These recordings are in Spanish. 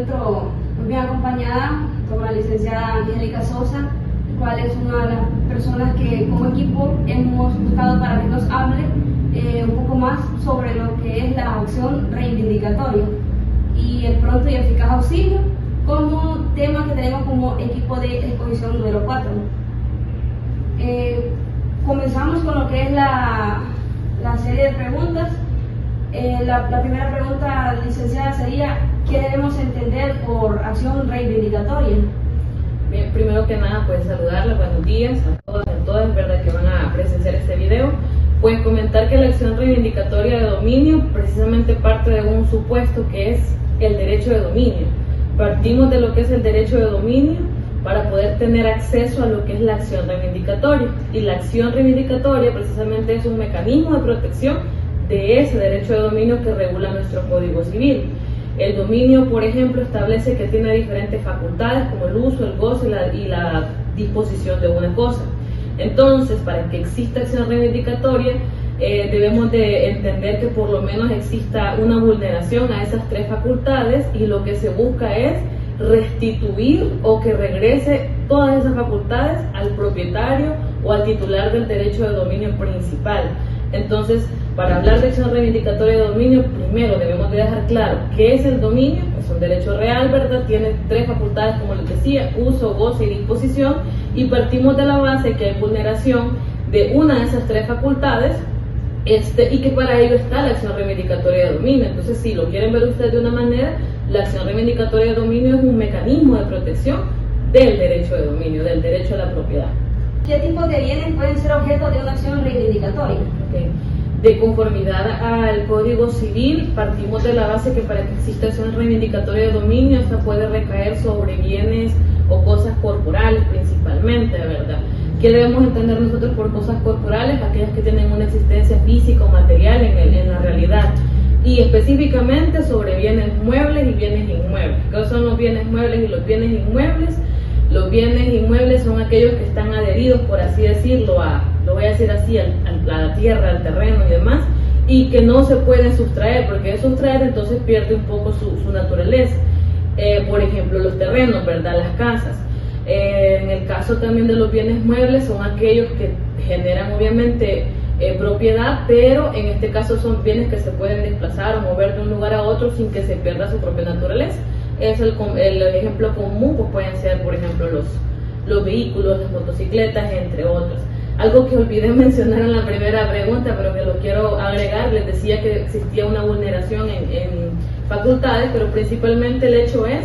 encuentro muy bien acompañada por la licenciada Angélica Sosa, cual es una de las personas que como equipo hemos buscado para que nos hable un poco más sobre lo que es la acción reivindicatoria y el pronto y eficaz auxilio como tema que tenemos como equipo de exposición número 4. Comenzamos con lo que es la serie de preguntas. La primera pregunta, licenciada, sería: ¿qué debemos entender por acción reivindicatoria? Bien, primero que nada, pues saludarles, buenos días a todos y a todas, es verdad que van a presenciar este video. Pues comentar que la acción reivindicatoria de dominio precisamente parte de un supuesto que es el derecho de dominio. Partimos de lo que es el derecho de dominio para poder tener acceso a lo que es la acción reivindicatoria. Y la acción reivindicatoria precisamente es un mecanismo de protección de ese derecho de dominio que regula nuestro Código Civil. El dominio, por ejemplo, establece que tiene diferentes facultades como el uso, el goce y la disposición de una cosa. Entonces, para que exista acción reivindicatoria, debemos de entender que por lo menos exista una vulneración a esas tres facultades, y lo que se busca es restituir o que regrese todas esas facultades al propietario o al titular del derecho de dominio principal. Entonces, para hablar de acción reivindicatoria de dominio, primero debemos de dejar claro qué es el dominio. Es un derecho real, ¿verdad? Tiene tres facultades, como les decía: uso, goce y disposición, y partimos de la base que hay vulneración de una de esas tres facultades, y que para ello está la acción reivindicatoria de dominio. Entonces, si lo quieren ver ustedes de una manera, la acción reivindicatoria de dominio es un mecanismo de protección del derecho de dominio, del derecho a la propiedad. ¿Qué tipos de bienes pueden ser objeto de una acción reivindicatoria? Okay. De conformidad al Código Civil, partimos de la base que para que exista acción reivindicatoria de dominio, esta puede recaer sobre bienes o cosas corporales principalmente, ¿verdad? ¿Qué debemos entender nosotros por cosas corporales? Aquellas que tienen una existencia física o material en la realidad. Y específicamente sobre bienes muebles y bienes inmuebles. ¿Qué son los bienes muebles y los bienes inmuebles? Los bienes inmuebles son aquellos que están adheridos, por así decirlo, lo voy a decir así, a la tierra, al terreno y demás, y que no se pueden sustraer, porque de sustraer entonces pierde un poco su naturaleza. Por ejemplo, los terrenos, ¿verdad? Las casas. En el caso también de los bienes muebles, son aquellos que generan obviamente propiedad, pero en este caso son bienes que se pueden desplazar o mover de un lugar a otro sin que se pierda su propia naturaleza. Es el ejemplo común, pues pueden ser, por ejemplo, los vehículos, las motocicletas, entre otros. Algo que olvidé mencionar en la primera pregunta, pero que lo quiero agregar: les decía que existía una vulneración en facultades, pero principalmente el hecho es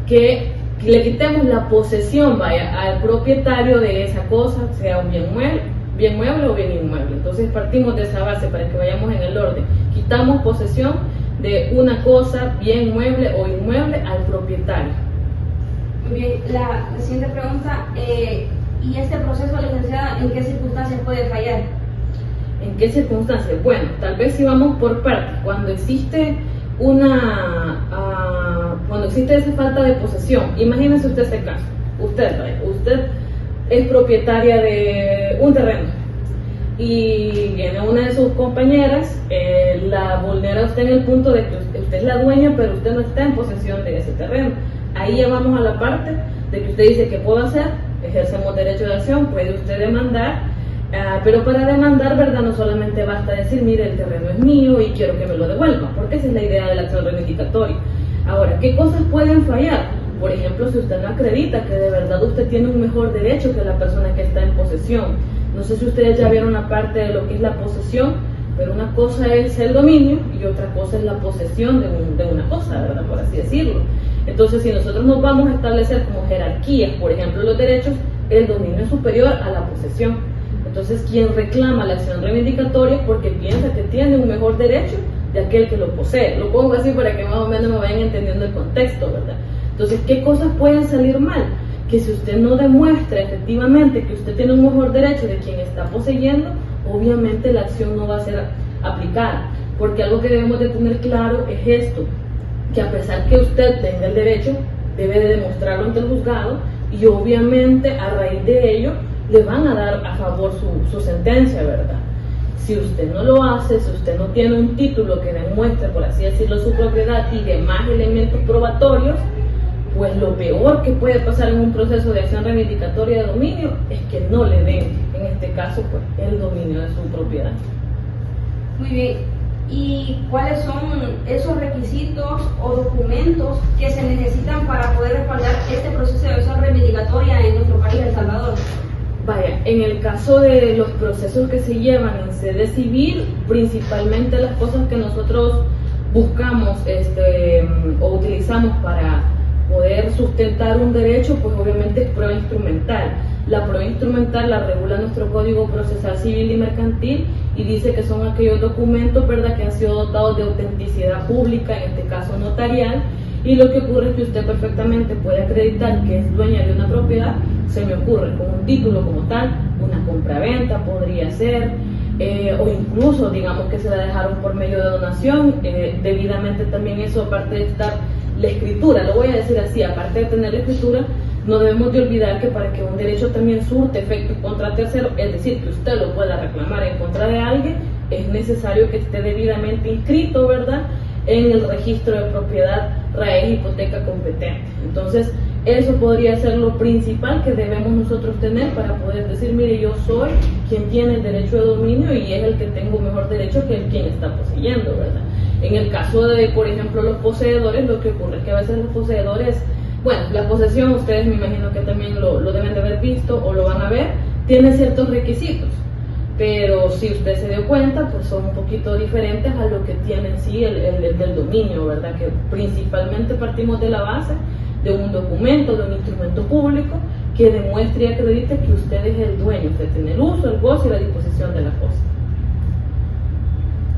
que le quitemos la posesión, al propietario de esa cosa, sea un bien mueble o bien inmueble. Entonces partimos de esa base para que vayamos en el orden. Quitamos posesión de una cosa, bien mueble o inmueble, al propietario. Muy bien, la siguiente pregunta: ¿y este proceso, licenciada, en qué circunstancias puede fallar? ¿En qué circunstancias? Bueno, tal vez si vamos por partes. Cuando existe esa falta de posesión, imagínense usted ese caso. Usted es propietaria de un terreno y viene una de sus compañeras, la vulnera usted en el punto de que usted es la dueña, pero usted no está en posesión de ese terreno. Ahí ya vamos a la parte de que usted dice: ¿qué puedo hacer? Ejercemos derecho de acción, puede usted demandar, pero para demandar, ¿verdad?, no solamente basta decir: mire, el terreno es mío y quiero que me lo devuelvan, porque esa es la idea de la acción reivindicatoria. Ahora, ¿qué cosas pueden fallar? Por ejemplo, si usted no acredita que de verdad usted tiene un mejor derecho que la persona que está en posesión. No sé si ustedes ya vieron una parte de lo que es la posesión, pero una cosa es el dominio y otra cosa es la posesión de una cosa, ¿verdad?, por así decirlo. Entonces, si nosotros nos vamos a establecer como jerarquías, por ejemplo, los derechos, el dominio es superior a la posesión. Entonces, quien reclama la acción reivindicatoria es porque piensa que tiene un mejor derecho de aquel que lo posee. Lo pongo así para que más o menos me vayan entendiendo el contexto, ¿verdad? Entonces, ¿qué cosas pueden salir mal? Que si usted no demuestra efectivamente que usted tiene un mejor derecho de quien está poseyendo, obviamente la acción no va a ser aplicada. Porque algo que debemos de tener claro es esto: que a pesar que usted tenga el derecho, debe de demostrarlo ante el juzgado, y obviamente a raíz de ello le van a dar a favor su sentencia, ¿verdad? Si usted no lo hace, si usted no tiene un título que demuestre, por así decirlo, su propiedad y demás elementos probatorios, pues lo peor que puede pasar en un proceso de acción reivindicatoria de dominio es que no le den, en este caso, pues, el dominio de su propiedad. Muy bien. ¿Y cuáles son esos requisitos o documentos que se necesitan para poder respaldar este proceso de acción reivindicatoria en nuestro país, El Salvador? Vaya, en el caso de los procesos que se llevan en sede civil, principalmente las cosas que nosotros buscamos o utilizamos para poder sustentar un derecho, pues obviamente es prueba instrumental. La prueba instrumental la regula nuestro Código Procesal Civil y Mercantil y dice que son aquellos documentos, ¿verdad?, que han sido dotados de autenticidad pública, en este caso notarial, y lo que ocurre es que usted perfectamente puede acreditar que es dueña de una propiedad, se me ocurre, con un título como tal, una compraventa podría ser, o incluso digamos que se la dejaron por medio de donación, debidamente también eso, aparte de estar la escritura, lo voy a decir así, aparte de tener la escritura, no debemos de olvidar que para que un derecho también surte efecto contra tercero, es decir, que usted lo pueda reclamar en contra de alguien, es necesario que esté debidamente inscrito, ¿verdad?, en el registro de propiedad raíz hipoteca competente. Entonces, eso podría ser lo principal que debemos nosotros tener para poder decir, mire, yo soy quien tiene el derecho de dominio y es el que tengo mejor derecho que el quien está poseyendo, ¿verdad? En el caso de, por ejemplo, los poseedores, lo que ocurre es que a veces los poseedores, bueno, la posesión, ustedes me imagino que también lo deben de haber visto o lo van a ver, tiene ciertos requisitos, pero si usted se dio cuenta, pues son un poquito diferentes a lo que tiene en sí el del dominio, ¿verdad? Que principalmente partimos de la base de un documento, de un instrumento público que demuestre y acredite que usted es el dueño, usted tiene el uso, el goce y la disposición de la cosa.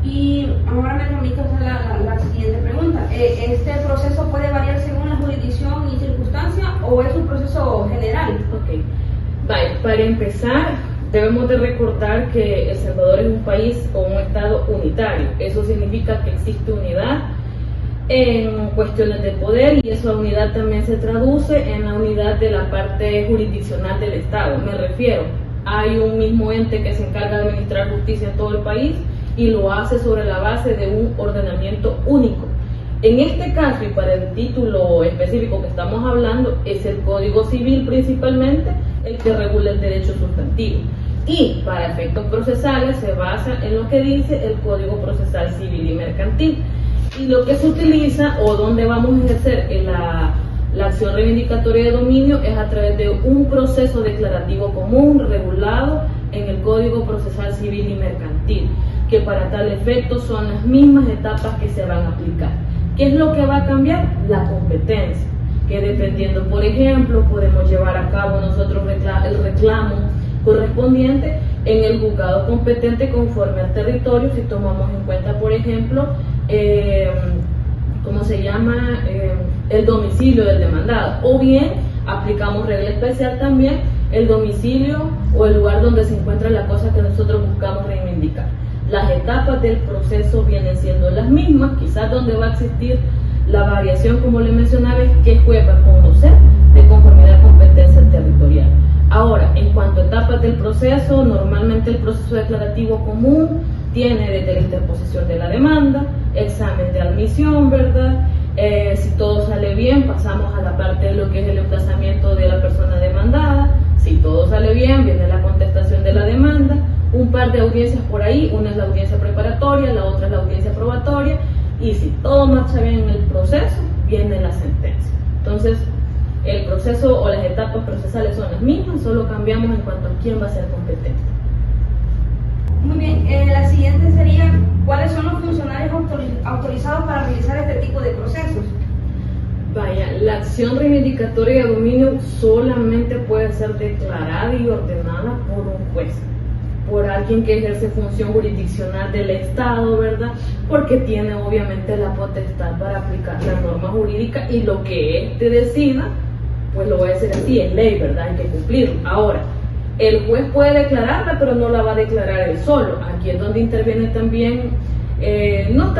Y ahora me permito hacer la siguiente pregunta. ¿Este proceso puede variar según la jurisdicción y circunstancia o es un proceso general? Ok. Vale, para empezar, debemos de recordar que El Salvador es un país o un estado unitario. Eso significa que existe unidad en cuestiones de poder y esa unidad también se traduce en la unidad de la parte jurisdiccional del estado. Me refiero, hay un mismo ente que se encarga de administrar justicia en todo el país y lo hace sobre la base de un ordenamiento único. En este caso, y para el título específico que estamos hablando, es el Código Civil principalmente el que regula el derecho sustantivo. Y para efectos procesales se basa en lo que dice el Código Procesal Civil y Mercantil. Y lo que se utiliza o donde vamos a ejercer la acción reivindicatoria de dominio es a través de un proceso declarativo común regulado en el Código Procesal Civil y Mercantil, que para tal efecto son las mismas etapas que se van a aplicar. ¿Qué es lo que va a cambiar? La competencia, que dependiendo, por ejemplo, podemos llevar a cabo nosotros el reclamo correspondiente en el juzgado competente conforme al territorio, si tomamos en cuenta, por ejemplo, ¿cómo se llama? El domicilio del demandado, o bien aplicamos regla especial también el domicilio o el lugar donde se encuentra la cosa que nosotros buscamos reivindicar. Las etapas del proceso vienen siendo las mismas, quizás donde va a existir la variación, como le mencionaba, es qué juez va a conocer de conformidad a competencia territorial. Ahora, en cuanto a etapas del proceso, normalmente el proceso declarativo común tiene desde la interposición de la demanda, examen de admisión, ¿verdad? Si todo sale bien, pasamos a la parte de lo que es el emplazamiento de la persona demandada. Si todo sale bien, viene la contestación de la demanda, un par de audiencias por ahí, una es la audiencia preparatoria, la otra es la audiencia probatoria, y si todo marcha bien en el proceso, viene la sentencia. Entonces, el proceso o las etapas procesales son las mismas, solo cambiamos en cuanto a quién va a ser competente. Muy bien, la siguiente sería, ¿cuáles son los funcionarios autorizados para realizar este tipo de procesos? Vaya, la acción reivindicatoria de dominio solamente puede ser declarada y ordenada por un juez, por alguien que ejerce función jurisdiccional del Estado, ¿verdad? Porque tiene obviamente la potestad para aplicar la norma jurídica y lo que éste decida, pues lo voy a decir así, es ley, ¿verdad? Hay que cumplirlo. Ahora, el juez puede declararla, pero no la va a declarar él solo. Aquí es donde interviene también, no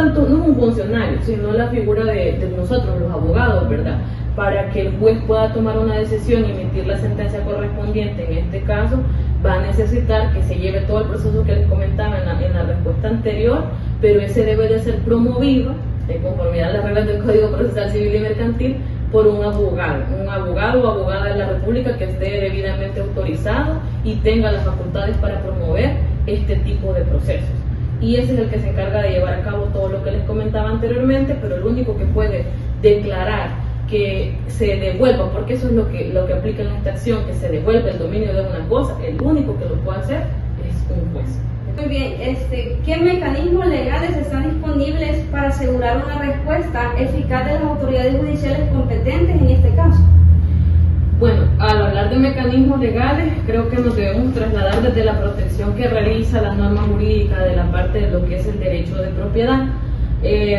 un funcionario, sino la figura de nosotros, los abogados, ¿verdad? Para que el juez pueda tomar una decisión y emitir la sentencia correspondiente, en este caso, va a necesitar que se lleve todo el proceso que les comentaba en la respuesta anterior, pero ese debe de ser promovido, de conformidad a las reglas del Código Procesal Civil y Mercantil, por un abogado o abogada de la República que esté debidamente autorizado y tenga las facultades para promover este tipo de procesos. Y ese es el que se encarga de llevar a cabo todo lo que les comentaba anteriormente, pero el único que puede declarar que se devuelva, porque eso es lo que aplica en esta acción, que se devuelva el dominio de una cosa, el único que lo puede hacer es un juez. Muy bien, ¿qué mecanismos legales están disponibles para asegurar una respuesta eficaz de las autoridades judiciales competentes en este caso? Bueno, al hablar de mecanismos legales, creo que nos debemos trasladar desde la protección que realiza la norma jurídica de la parte de lo que es el derecho de propiedad.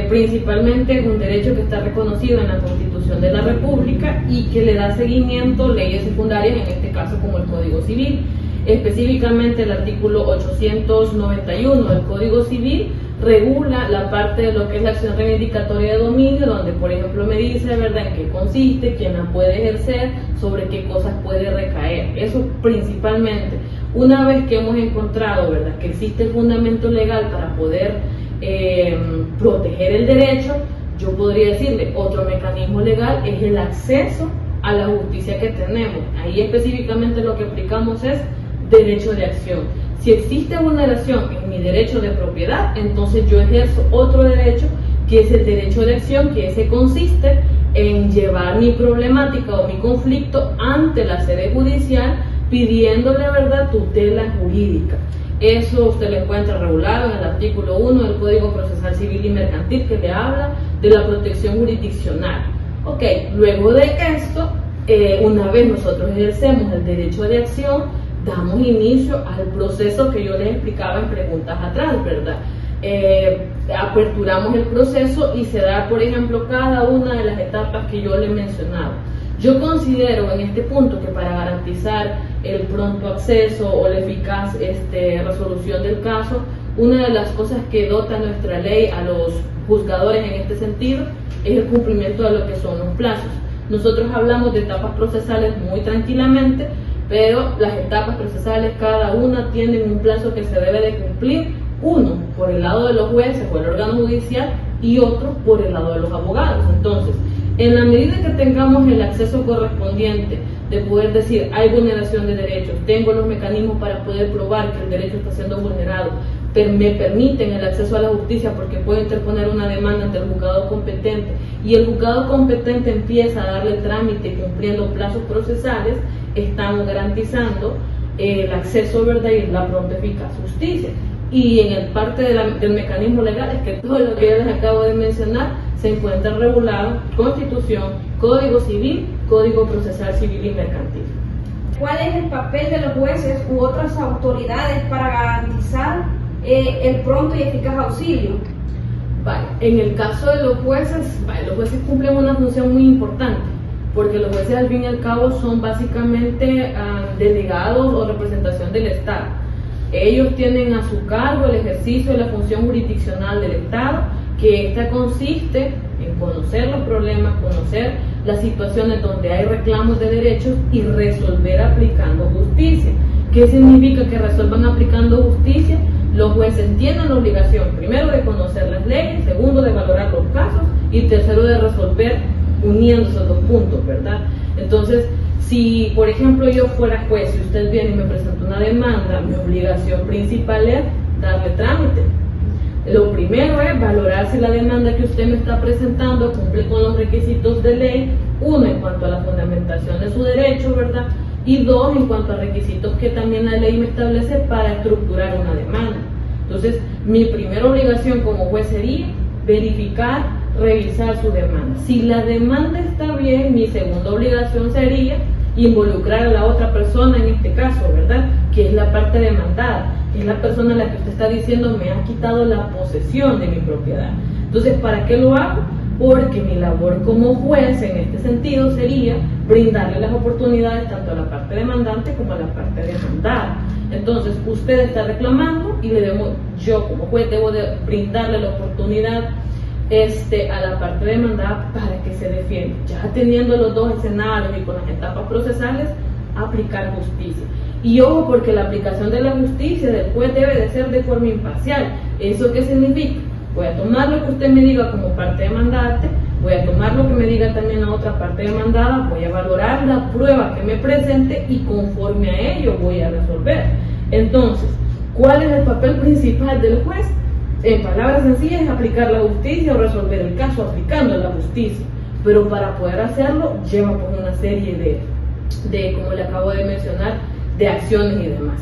Principalmente un derecho que está reconocido en la Constitución de la República y que le da seguimiento leyes secundarias, en este caso como el Código Civil. Específicamente el artículo 891 del Código Civil regula la parte de lo que es la acción reivindicatoria de dominio, donde por ejemplo me dice, ¿verdad?, en qué consiste, quién la puede ejercer, sobre qué cosas puede recaer. Eso principalmente. Una vez que hemos encontrado, ¿verdad?, que existe el fundamento legal para poder proteger el derecho, yo podría decirle, otro mecanismo legal es el acceso a la justicia que tenemos. Ahí específicamente lo que aplicamos es derecho de acción. Si existe vulneración en mi derecho de propiedad, entonces yo ejerzo otro derecho, que es el derecho de acción, que ese consiste en llevar mi problemática o mi conflicto ante la sede judicial pidiéndole, ¿verdad?, tutela jurídica. Eso usted lo encuentra regulado en el artículo 1 del Código Procesal Civil y Mercantil, que le habla de la protección jurisdiccional. Ok, luego de esto, una vez nosotros ejercemos el derecho de acción, damos inicio al proceso que yo les explicaba en preguntas atrás, ¿verdad? Aperturamos el proceso y se da, por ejemplo, cada una de las etapas que yo les mencionaba. Yo considero en este punto que para garantizar el pronto acceso o la eficaz resolución del caso, una de las cosas que dota nuestra ley a los juzgadores en este sentido es el cumplimiento de lo que son los plazos. Nosotros hablamos de etapas procesales muy tranquilamente, pero las etapas procesales cada una tienen un plazo que se debe de cumplir, uno por el lado de los jueces o el órgano judicial y otro por el lado de los abogados. Entonces, en la medida que tengamos el acceso correspondiente de poder decir hay vulneración de derechos, tengo los mecanismos para poder probar que el derecho está siendo vulnerado, me permiten el acceso a la justicia porque puedo interponer una demanda ante el juzgado competente y el juzgado competente empieza a darle trámite cumpliendo plazos procesales, estamos garantizando el acceso, ¿verdad?, y la pronta eficaz justicia. Y en el parte del mecanismo legal es que todo lo que yo les acabo de mencionar se encuentra regulado Constitución, Código Civil, Código Procesal Civil y Mercantil. ¿Cuál es el papel de los jueces u otras autoridades para garantizar el pronto y eficaz auxilio? Vale, en el caso de los jueces cumplen una función muy importante, porque los jueces al fin y al cabo son básicamente delegados o representación del Estado. Ellos tienen a su cargo el ejercicio de la función jurisdiccional del Estado, que esta consiste en conocer los problemas, conocer las situaciones donde hay reclamos de derechos y resolver aplicando justicia. ¿Qué significa que resuelvan aplicando justicia? Los jueces tienen la obligación, primero, de conocer las leyes, segundo, de valorar los casos y tercero, de resolver uniendo esos dos puntos, ¿verdad? Entonces, si por ejemplo yo fuera juez y usted viene y me presenta una demanda, mi obligación principal es darle trámite. Lo primero es valorar si la demanda que usted me está presentando cumple con los requisitos de ley, uno, en cuanto a la fundamentación de su derecho, ¿verdad?, y dos, en cuanto a requisitos que también la ley me establece para estructurar una demanda. Entonces, mi primera obligación como juez sería verificar, revisar su demanda. Si la demanda está bien, mi segunda obligación sería involucrar a la otra persona en este caso, ¿verdad?, que es la parte demandada, que es la persona a la que usted está diciendo me ha quitado la posesión de mi propiedad. Entonces, ¿para qué lo hago? Porque mi labor como juez en este sentido sería brindarle las oportunidades tanto a la parte demandante como a la parte demandada. Entonces, usted está reclamando y yo como juez debo de brindarle la oportunidad a la parte demandada para que se defienda. Ya teniendo los dos escenarios y con las etapas procesales, aplicar justicia. Y ojo, porque la aplicación de la justicia del juez debe de ser de forma imparcial. ¿Eso qué significa? Voy a tomar lo que usted me diga como parte demandante, voy a tomar lo que me diga también la otra parte demandada, voy a valorar la prueba que me presente y conforme a ello voy a resolver. Entonces, ¿cuál es el papel principal del juez? En palabras sencillas, aplicar la justicia o resolver el caso aplicando la justicia. Pero para poder hacerlo, lleva pues una serie de, como le acabo de mencionar, de acciones y demás.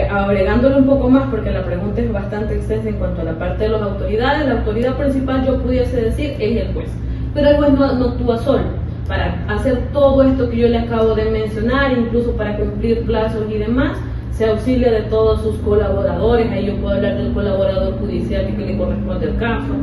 Agregándole un poco más, porque la pregunta es bastante extensa en cuanto a la parte de las autoridades. La autoridad principal, yo pudiese decir, es el juez, pero el juez no actúa solo. Para hacer todo esto que yo le acabo de mencionar, incluso para cumplir plazos y demás, se auxilia de todos sus colaboradores. Ahí yo puedo hablar del colaborador judicial que le corresponde el caso,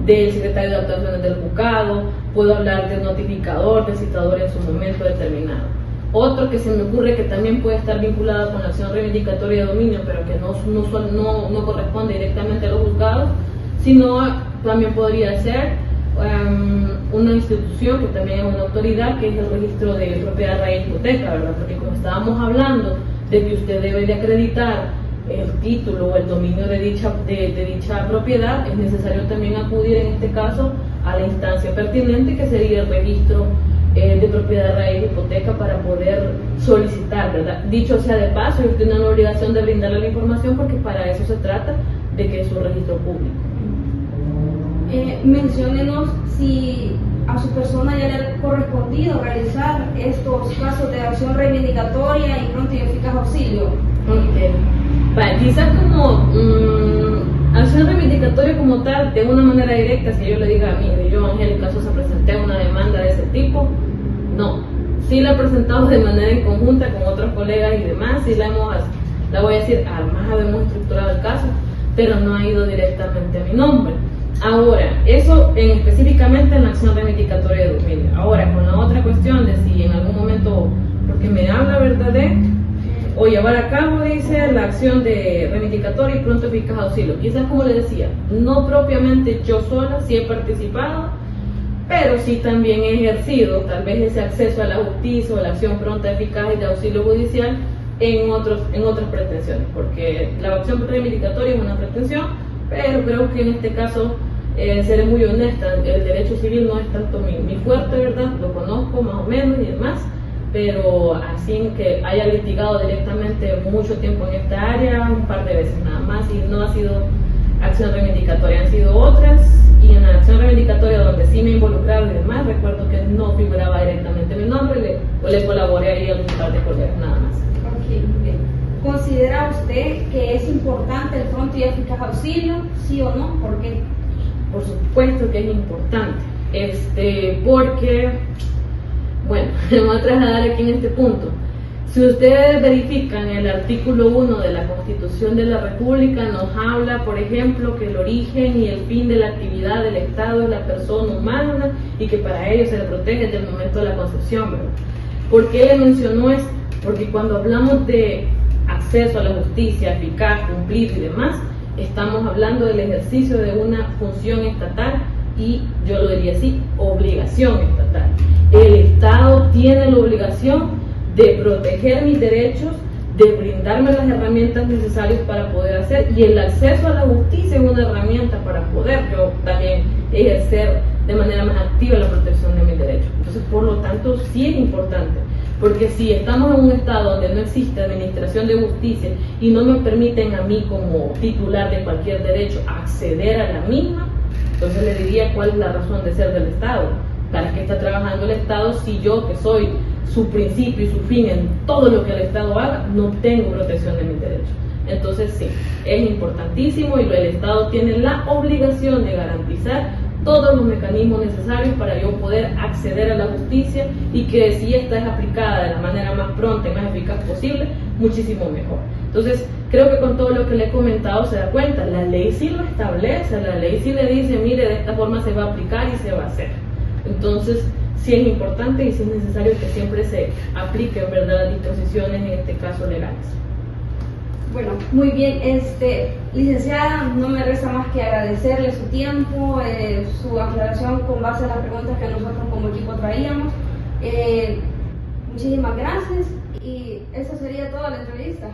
del secretario de actuaciones del juzgado, puedo hablar del notificador, del citador en su momento determinado. Otro que se me ocurre que también puede estar vinculado con la acción reivindicatoria de dominio, pero que no corresponde directamente a los juzgados, sino también podría ser una institución que también es una autoridad, que es el registro de propiedad raíz hipoteca, ¿verdad? Porque como estábamos hablando de que usted debe de acreditar el título o el dominio de dicha propiedad, es necesario también acudir en este caso a la instancia pertinente, que sería el registro de propiedad raíz hipoteca, para poder solicitar, ¿verdad? Dicho sea de paso, usted tiene la obligación de brindarle la información, porque para eso se trata, de que es un registro público. Menciónenos si a su persona ya le ha correspondido realizar estos casos de acción reivindicatoria y pronto y eficaz auxilio. Okay. Vale, quizás como acción reivindicatoria como tal, de una manera directa, si yo le diga a mí, yo, Angélica Sosa, presenté una demanda de ese tipo, no. Sí la he presentado de manera en conjunta con otros colegas y demás, sí la voy a decir, además habíamos estructurado el caso, pero no ha ido directamente a mi nombre. Ahora, eso específicamente en la acción reivindicatoria de dominio. Ahora, con la otra cuestión de si en algún momento, porque me habla, ¿verdad?, o llevar a cabo, dice, la acción de reivindicatoria y pronto eficaz auxilio. Quizás, como le decía, no propiamente yo sola, sí he participado, pero sí también he ejercido tal vez ese acceso a la justicia o la acción pronta, eficaz y de auxilio judicial en otras pretensiones, porque la acción reivindicatoria es una pretensión, pero creo que en este caso, seré muy honesta, el derecho civil no es tanto mi fuerte, ¿verdad? Lo conozco más o menos y demás, pero así que haya litigado directamente mucho tiempo en esta área, un par de veces nada más, y no ha sido acción reivindicatoria, han sido otras, y en la acción reivindicatoria donde sí me he involucrado y demás, recuerdo que no figuraba directamente mi nombre, le colaboré ahí a un par de colegas nada más. Okay, bien. ¿Considera usted que es importante el pronto y eficaz auxilio, sí o no? ¿Por qué? Por supuesto que es importante, porque, bueno, me voy a trasladar aquí en este punto. Si ustedes verifican el artículo 1 de la Constitución de la República, nos habla, por ejemplo, que el origen y el fin de la actividad del Estado es la persona humana y que para ello se le protege desde el momento de la concepción, ¿verdad? ¿Por qué le mencionó esto? Porque cuando hablamos de acceso a la justicia eficaz, cumplir y demás, estamos hablando del ejercicio de una función estatal y, yo lo diría así, obligación estatal. El Estado tiene la obligación de proteger mis derechos, de brindarme las herramientas necesarias para poder hacer, y el acceso a la justicia es una herramienta para poder yo también ejercer de manera más activa la protección de mis derechos. Entonces, por lo tanto, sí es importante, porque si estamos en un estado donde no existe administración de justicia y no me permiten a mí como titular de cualquier derecho acceder a la misma, entonces le diría cuál es la razón de ser del Estado. ¿Para qué está trabajando el Estado si yo, que soy su principio y su fin en todo lo que el Estado haga, no tengo protección de mis derechos? Entonces sí, es importantísimo, y el Estado tiene la obligación de garantizar todos los mecanismos necesarios para yo poder acceder a la justicia, y que si esta es aplicada de la manera más pronta y más eficaz posible, muchísimo mejor. Entonces, creo que con todo lo que le he comentado se da cuenta, la ley sí lo establece, la ley sí le dice, mire, de esta forma se va a aplicar y se va a hacer. Entonces, sí es importante y sí es necesario que siempre se apliquen, ¿verdad?, las disposiciones, en este caso legales. Bueno, muy bien, licenciada, no me resta más que agradecerle su tiempo, su aclaración con base a las preguntas que nosotros como equipo traíamos. Muchísimas gracias. Y eso sería toda la entrevista.